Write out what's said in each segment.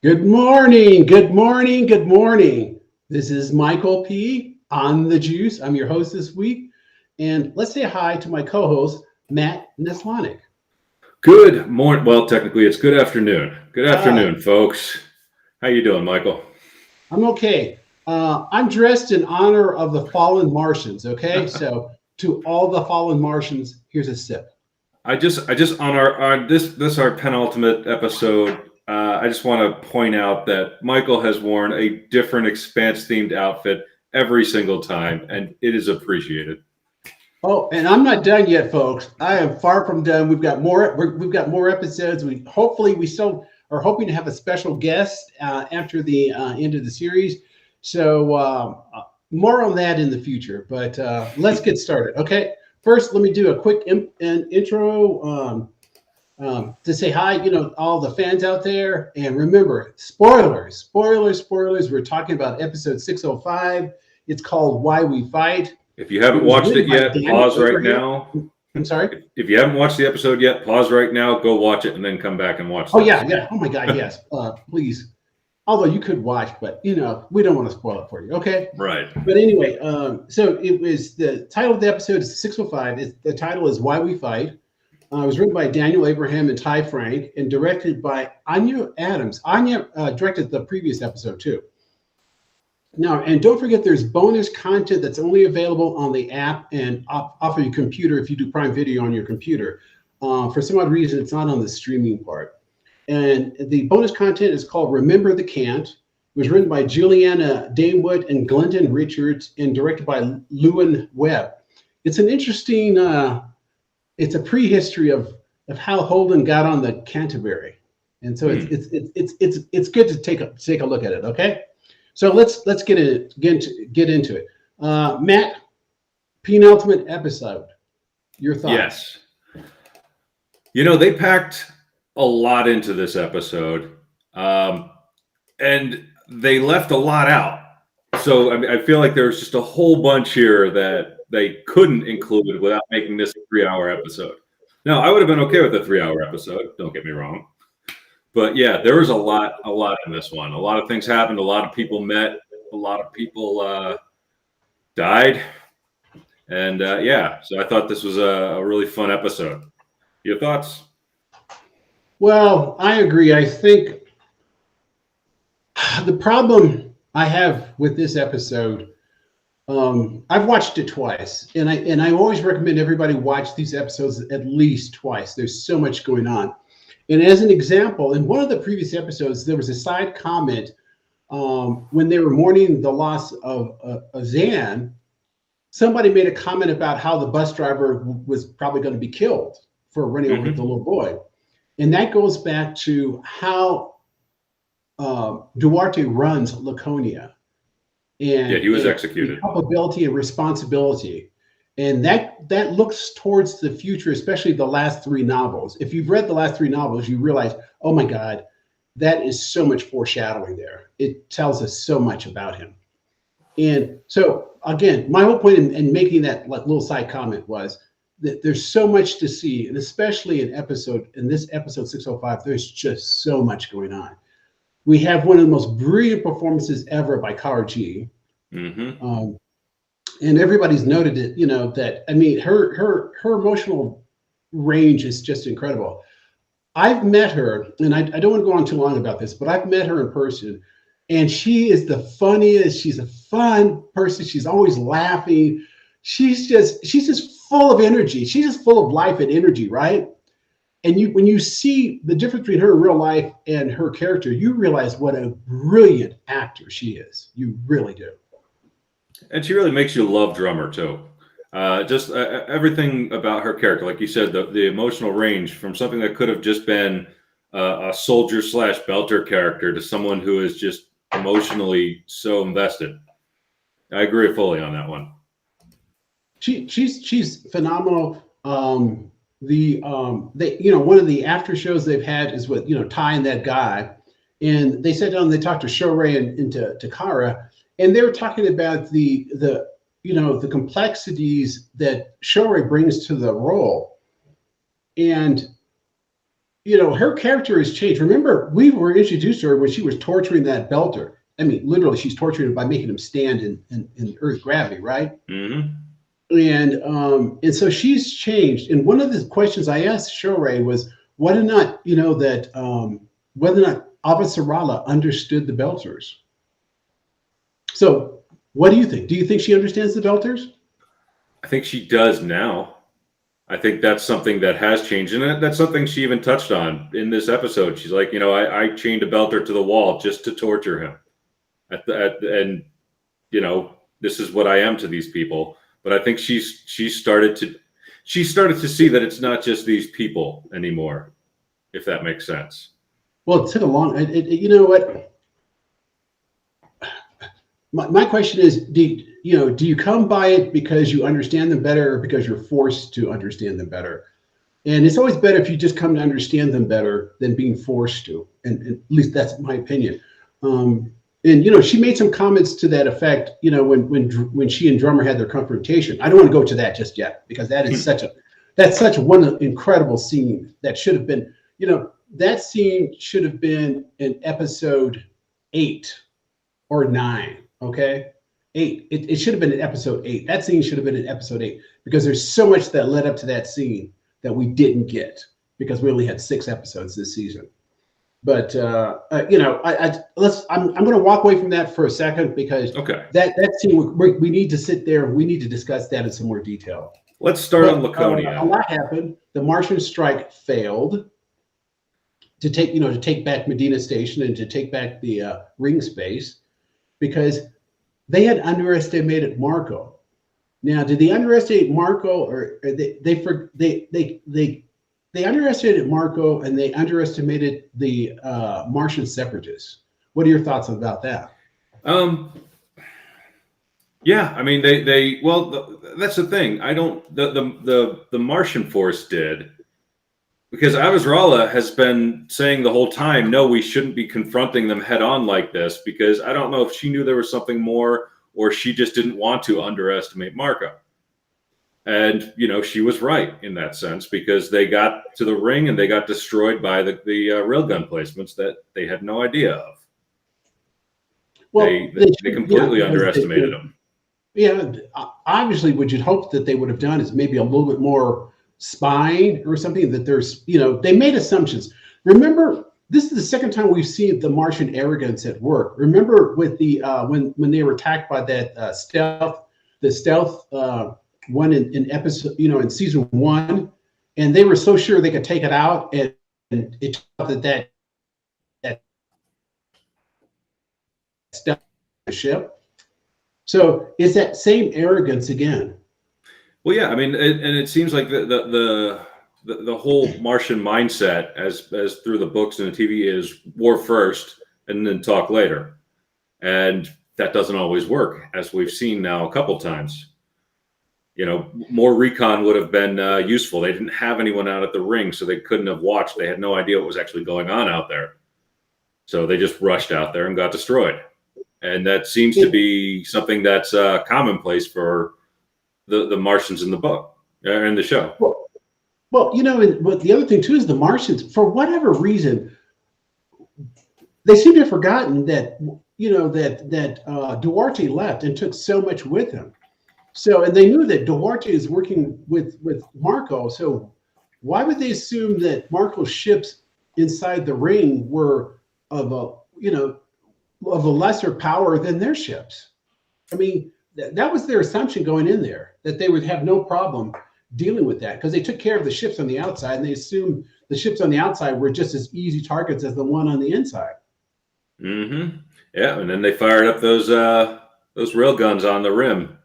Good morning, good morning, good morning. This is Michael P. on the Juice. I'm your host this week. And let's say hi to my co-host, Matt Naslanic. Good morning. Well, technically, it's good afternoon. Good Ah, afternoon, folks. How you doing, Michael? I'm okay. I'm dressed in honor of the fallen Martians, okay? So to all the fallen Martians, here's a sip. I just on our this our penultimate episode. I just want to point out that Michael has worn a different Expanse themed outfit every single time, and it is appreciated. Oh, and I'm not done yet, folks. I am far from done. We've got more episodes. We still are hoping to have a special guest after the end of the series. So more on that in the future. But let's get started. Okay. First, let me do a quick intro to say hi. All the fans out there, and remember, spoilers, spoilers, spoilers. We're talking about episode 605. It's called "Why We Fight." If you It haven't was watched written it by yet, Daniel pause right Abraham. now. I'm sorry. If you haven't watched the episode yet, pause right now. Go watch it, and then come back and watch Oh the yeah, episode. yeah. Oh my God, yes. Please. Although you could watch, but we don't want to spoil it for you. Okay. Right. But anyway, so it was the title of the episode is 605. The title is Why We Fight. It was written by Daniel Abraham and Ty Frank and directed by Anya Adams. Anya directed the previous episode too. Now, and don't forget, there's bonus content that's only available on the app and off of your computer if you do Prime Video on your computer. For some odd reason, it's not on the streaming part. And the bonus content is called Remember the Can't. It was written by Juliana Damewood and Glendon Richards and directed by Lewin Webb. It's an interesting, it's a prehistory of how Holden got on the Canterbury. And so Hmm. it's good to take a look at it. Okay. So let's get into it. Matt, penultimate episode. Your thoughts? Yes. They packed a lot into this episode, um, and they left a lot out. So I feel like there's just a whole bunch here that they couldn't include without making this a 3 hour episode. Now, I would have been okay with a 3 hour episode. Don't get me wrong, but yeah, there was a lot in this one. A lot of things happened. A lot of people met. A lot of people died, and yeah. So I thought this was a really fun episode. Your thoughts? Well, I agree. I think the problem I have with this episode, I've watched it twice, and I always recommend everybody watch these episodes at least twice. There's so much going on. And as an example, in one of the previous episodes, there was a side comment when they were mourning the loss of Zan. Somebody made a comment about how the bus driver was probably going to be killed for running over the Hmm. little boy. And that goes back to how Duarte runs Laconia Yeah, and he was the executed. culpability and responsibility. And that looks towards the future, especially the last three novels. If you've read the last three novels, you realize, oh my God, that is so much foreshadowing there. It tells us so much about him. And so again, my whole point in making that like little side comment was that there's so much to see, and especially in this episode 605, there's just so much going on. We have one of the most brilliant performances ever by Cara G. Hmm. Um, and everybody's noted it, that I mean her emotional range is just incredible. I've met her, and I don't want to go on too long about this, but I've met her in person, and she is the funniest. She's a fun person. She's always laughing. She's just full of energy. She's just full of life and energy, right? And when you see the difference between her in real life and her character, you realize what a brilliant actor she is. You really do. And she really makes you love Drummer too. Just everything about her character, like you said, the emotional range from something that could have just been a soldier slash belter character to someone who is just emotionally so invested. I agree fully on that one. She's phenomenal. One of the after shows they've had is with Ty and that guy, and they sat down and they talked to Shoray and to Kara, and they were talking about the complexities that Shoray brings to the role, and her character has changed. Remember, we were introduced to her when she was torturing that belter. I mean, literally, she's torturing him by making him stand in Earth gravity, right? Mm-hmm. And so she's changed. And one of the questions I asked Shoray was whether or not, whether or not Avasarala understood the Belters. So what do you think? Do you think she understands the Belters? I think she does now. I think that's something that has changed. And that's something she even touched on in this episode. She's like, I chained a Belter to the wall just to torture him. And this is what I am to these people. But I think she started to see that it's not just these people anymore, if that makes sense. Well, it took a long. You know what? My question is, do you come by it because you understand them better, or because you're forced to understand them better? And it's always better if you just come to understand them better than being forced to. And at least that's my opinion. And she made some comments to that effect. When she and Drummer had their confrontation. I don't want to go to that just yet, because that is such one incredible scene that should have been. That scene should have been in episode 8 or 9. Okay, 8. It should have been in episode 8. That scene should have been in episode 8, because there's so much that led up to that scene that we didn't get, because we only had 6 episodes this season. But I'm going to walk away from that for a second, because that scene, we need to sit there. We need to discuss that in some more detail. Let's start on Laconia. A lot happened. The Martian strike failed to take back Medina Station and to take back the ring space, because they had underestimated Marco. Now, did they underestimate Marco, or they underestimated Marco, and they underestimated the Martian separatists? What are your thoughts about that? Yeah, I mean, that's the thing. I don't. The Martian force did. Because Avasarala has been saying the whole time, no, we shouldn't be confronting them head on like this, because I don't know if she knew there was something more, or she just didn't want to underestimate Marco. And, she was right in that sense, because they got to the ring and they got destroyed by the railgun placements that they had no idea of. Well, they completely underestimated them. Yeah, obviously what you'd hope that they would have done is maybe a little bit more spying or something, that there's, they made assumptions. Remember, this is the second time we've seen the Martian arrogance at work. Remember with the when they were attacked by that stealth one in episode, in season 1, and they were so sure they could take it out, and it turned out that stealth ship. So it's that same arrogance again. Well, yeah, I mean, and it seems like the whole Martian mindset, as through the books and the TV, is war first and then talk later, and that doesn't always work, as we've seen now a couple times. More recon would have been useful. They didn't have anyone out at the ring, so they couldn't have watched. They had no idea what was actually going on out there, so they just rushed out there and got destroyed. And that seems to be something that's commonplace for the Martians in the book, in the show. Well, but the other thing too is the Martians, for whatever reason, they seem to have forgotten that that Duarte left and took so much with him. So, and they knew that Duarte is working with Marco. So, why would they assume that Marco's ships inside the ring were of a lesser power than their ships? I mean, that was their assumption going in there, that they would have no problem dealing with that, because they took care of the ships on the outside, and they assumed the ships on the outside were just as easy targets as the one on the inside. Mm-hmm. Yeah, and then they fired up those rail guns on the rim.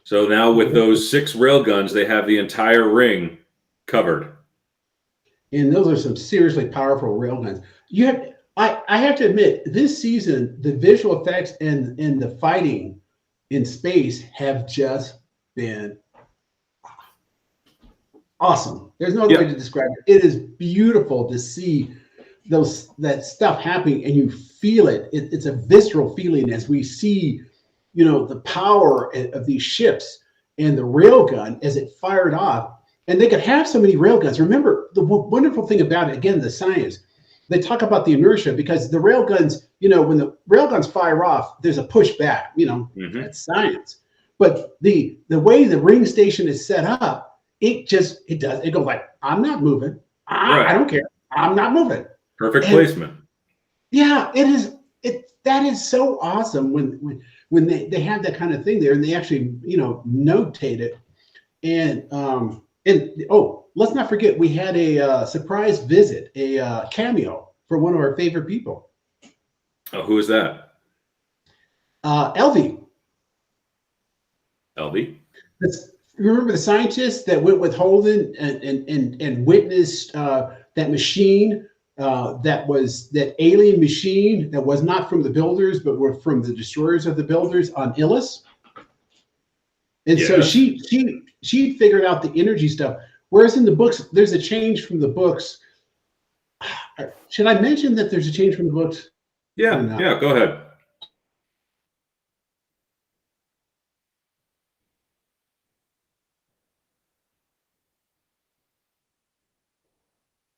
So now with those 6 rail guns, they have the entire ring covered. And those are some seriously powerful rail guns. I have to admit, this season, the visual effects and the fighting in space have just been awesome. There's no other way to describe it. It is beautiful to see that stuff happening, and you feel it. It's a visceral feeling as we see, the power of these ships and the railgun as it fired off. And they could have so many railguns. Remember, the wonderful thing about it, again, the science, they talk about the inertia because the railguns, when the railguns fire off, there's a pushback, that's science. But the way the ring station is set up, it goes like, I'm not moving. I don't care. I'm not moving. Perfect placement. Yeah, it is. That is so awesome when they have that kind of thing there and they actually, notate it. And let's not forget, we had a surprise visit, a cameo for one of our favorite people. Oh, who is that? Elvie. Elvie? Remember the scientist that went with Holden and witnessed that machine, that alien machine that was not from the builders, but were from the destroyers of the builders on Illis? And so she figured out the energy stuff. Whereas in the books, there's a change from the books. Should I mention that there's a change from the books? Yeah, go ahead.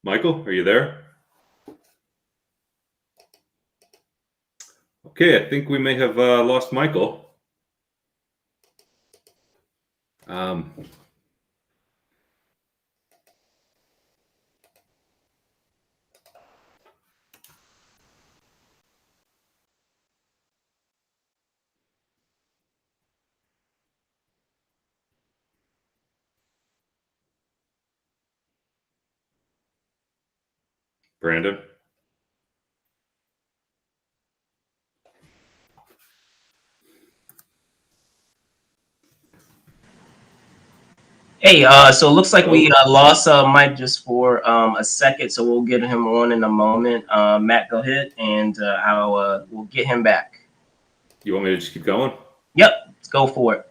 Michael, are you there? Okay, I think we may have lost Michael. Brandon? Hey, so it looks like we lost Mike just for a second, so we'll get him on in a moment. Matt, go ahead, and we'll get him back. You want me to just keep going? Yep, let's go for it.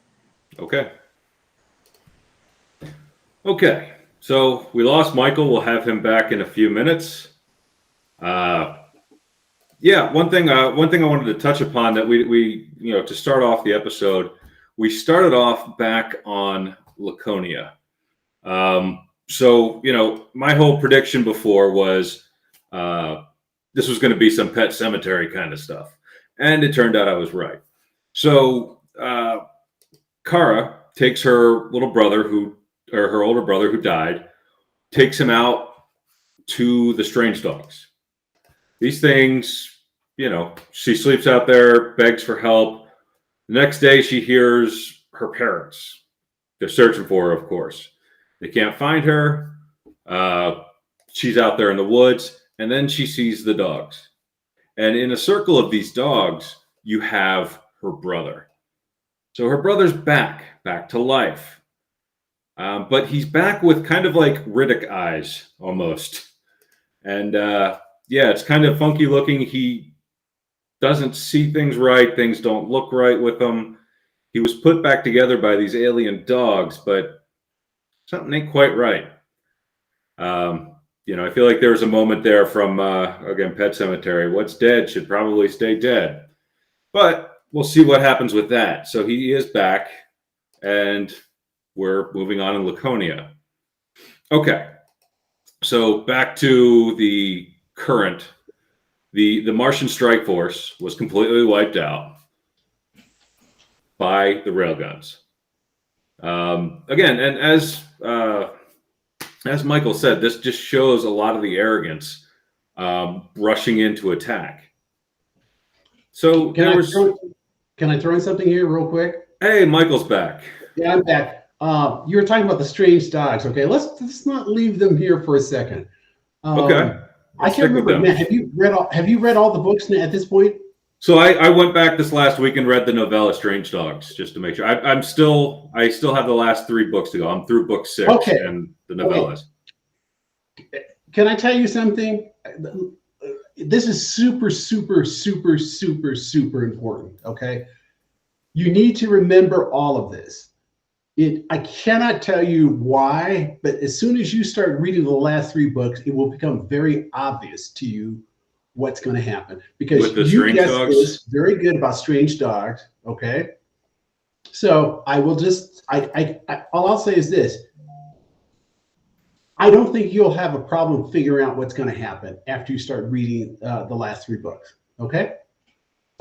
Okay, so we lost Michael. We'll have him back in a few minutes. One thing I wanted to touch upon that we to start off the episode, we started off back on Laconia. So my whole prediction before was this was going to be some Pet Cemetery kind of stuff, and it turned out I was right. So Kara takes her older brother who died, takes him out to the strange dogs. These things, she sleeps out there, begs for help. The next day she hears her parents. They're searching for her, of course. They can't find her. She's out there in the woods, and then she sees the dogs. And in a circle of these dogs, you have her brother. So her brother's back to life. But he's back with kind of like Riddick eyes, almost. And it's kind of funky looking. He doesn't see things right. Things don't look right with him. He was put back together by these alien dogs, but something ain't quite right. I feel like there was a moment there from, again, Pet Cemetery. What's dead should probably stay dead. But we'll see what happens with that. So he is back, and we're moving on in Laconia. Okay. So back to the current. The Martian strike force was completely wiped out by the railguns. Again, and as Michael said, this just shows a lot of the arrogance rushing into attack. So can I throw in something here real quick? Hey, Michael's back. Yeah, I'm back. You were talking about the strange dogs. Okay, let's not leave them here for a second. Okay. I can't remember. Matt, have you read all the books at this point? So I went back this last week and read the novella Strange Dogs just to make sure. I still have the last 3 books to go. I'm through book 6 and the novellas. Okay. Can I tell you something? This is super, super, super, super, super important. Okay, you need to remember all of this. I cannot tell you why, but as soon as you start reading the last 3 books, it will become very obvious to you what's going to happen, because you guessed this very good about strange dogs. Okay, so I will just all I'll say is this: I don't think you'll have a problem figuring out what's going to happen after you start reading the last 3 books. Okay.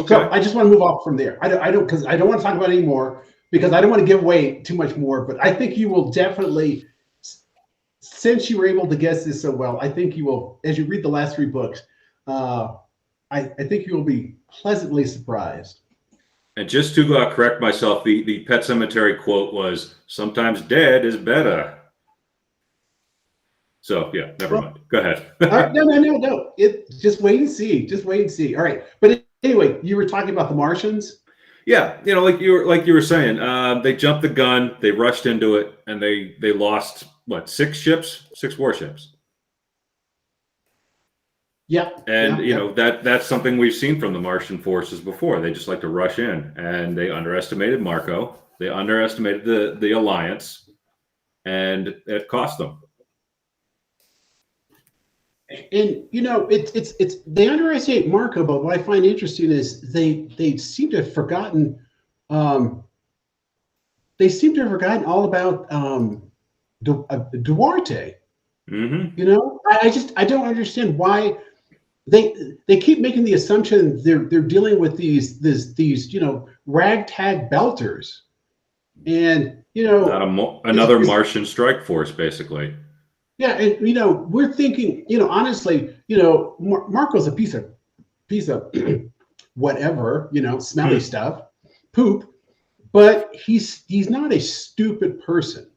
So I just want to move off from there. I don't because I don't want to talk about it anymore because I don't want to give away too much more. But I think you will definitely, since you were able to guess this so well, I think you will, as you read the last 3 books, I think you will be pleasantly surprised. And just to correct myself, the Pet Cemetery quote was, "Sometimes dead is better." So yeah, never mind. Go ahead. No. Just wait and see. Just wait and see. All right. But anyway, you were talking about the Martians. Yeah, like you were saying, they jumped the gun, they rushed into it, and they lost what, 6 ships, 6 warships. Yep. And that's something we've seen from the Martian forces before. They just like to rush in, and they underestimated Marco. They underestimated the Alliance, and it cost them. And it's they underestimate Marco, but what I find interesting is they seem to have forgotten all about Duarte. Mm-hmm. I don't understand why they keep making the assumption they're dealing with these ragtag belters, and another Martian strike force, basically. Yeah, and we're thinking, honestly, Marco's a piece of whatever, smelly stuff, poop, but he's not a stupid person.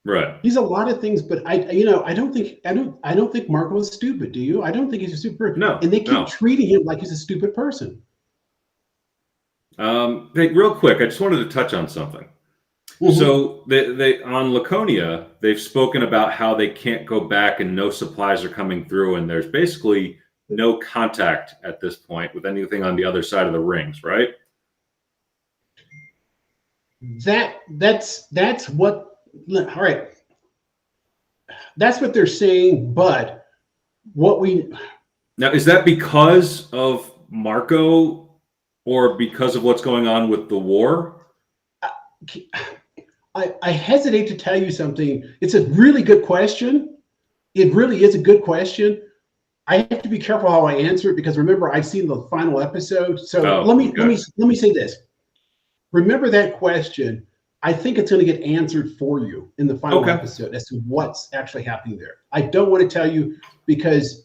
Right. He's a lot of things, but I don't think Marco is stupid. Do you? I don't think he's a stupid person. No. And they keep treating him like he's a stupid person. Hey, real quick, I just wanted to touch on something. Mm-hmm. So they on Laconia, they've spoken about how they can't go back and no supplies are coming through, and there's basically no contact at this point with anything on the other side of the rings, right? That's what. All right. That's what they're saying, but now, is that because of Marco or because of what's going on with the war? I hesitate to tell you something. It's a really good question. It really is a good question. I have to be careful how I answer it because remember, I've seen the final episode. So let me say this. Remember that question. I think it's going to get answered for you in the final episode as to what's actually happening there. I don't want to tell you because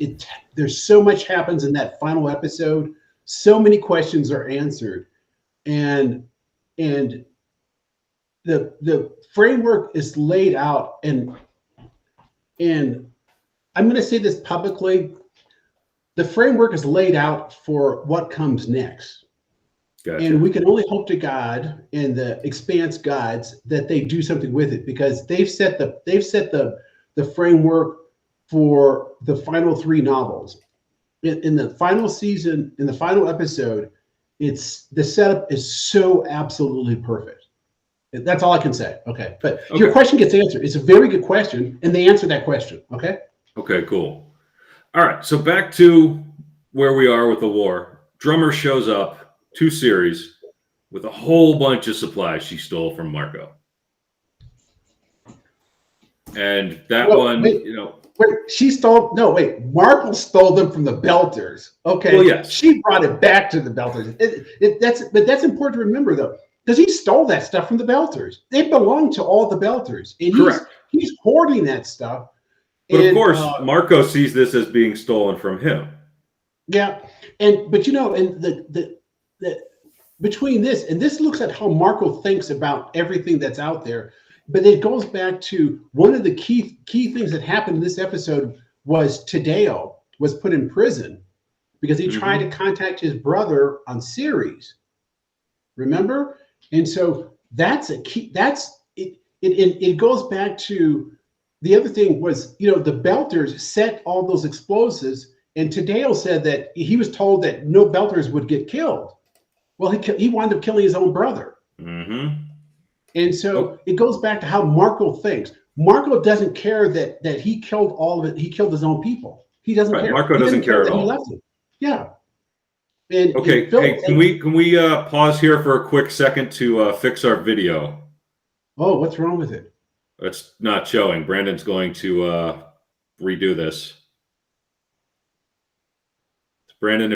there's so much happens in that final episode. So many questions are answered, and the framework is laid out, and I'm going to say this publicly. The framework is laid out for what comes next. Gotcha. And we can only hope to God and the Expanse gods that they do something with it because they've set the framework for the final 3 novels. In the final season, in the final episode, the setup is so absolutely perfect. That's all I can say. Okay. But your question gets answered. It's a very good question, and they answer that question. Okay. Okay, cool. All right. So back to where we are with the war. Drummer shows up, 2 series, with a whole bunch of supplies she stole from Marco. And that Marco stole them from the Belters. Okay. Well, yes. She brought it back to the Belters. But that's important to remember, though. Because he stole that stuff from the Belters. It belonged to all the Belters. And he's hoarding that stuff. But of course, Marco sees this as being stolen from him. Yeah. But the between this, and this looks at how Marco thinks about everything that's out there. But it goes back to one of the key things that happened in this episode was Tadeo was put in prison because he tried to contact his brother on Ceres. Remember? And so that's a key. That's it. It goes back to the other thing was, the Belters set all those explosives, and Tadeo said that he was told that no Belters would get killed. Well, he wound up killing his own brother. Mm-hmm. And so it goes back to how Marco thinks. Marco doesn't care that he killed all of it. He killed his own people. He doesn't care. Marco doesn't care at all. He left it. Yeah. And okay. Hey, can we pause here for a quick second to fix our video? Oh, what's wrong with it? It's not showing. Brandon's going to redo this. Brandon,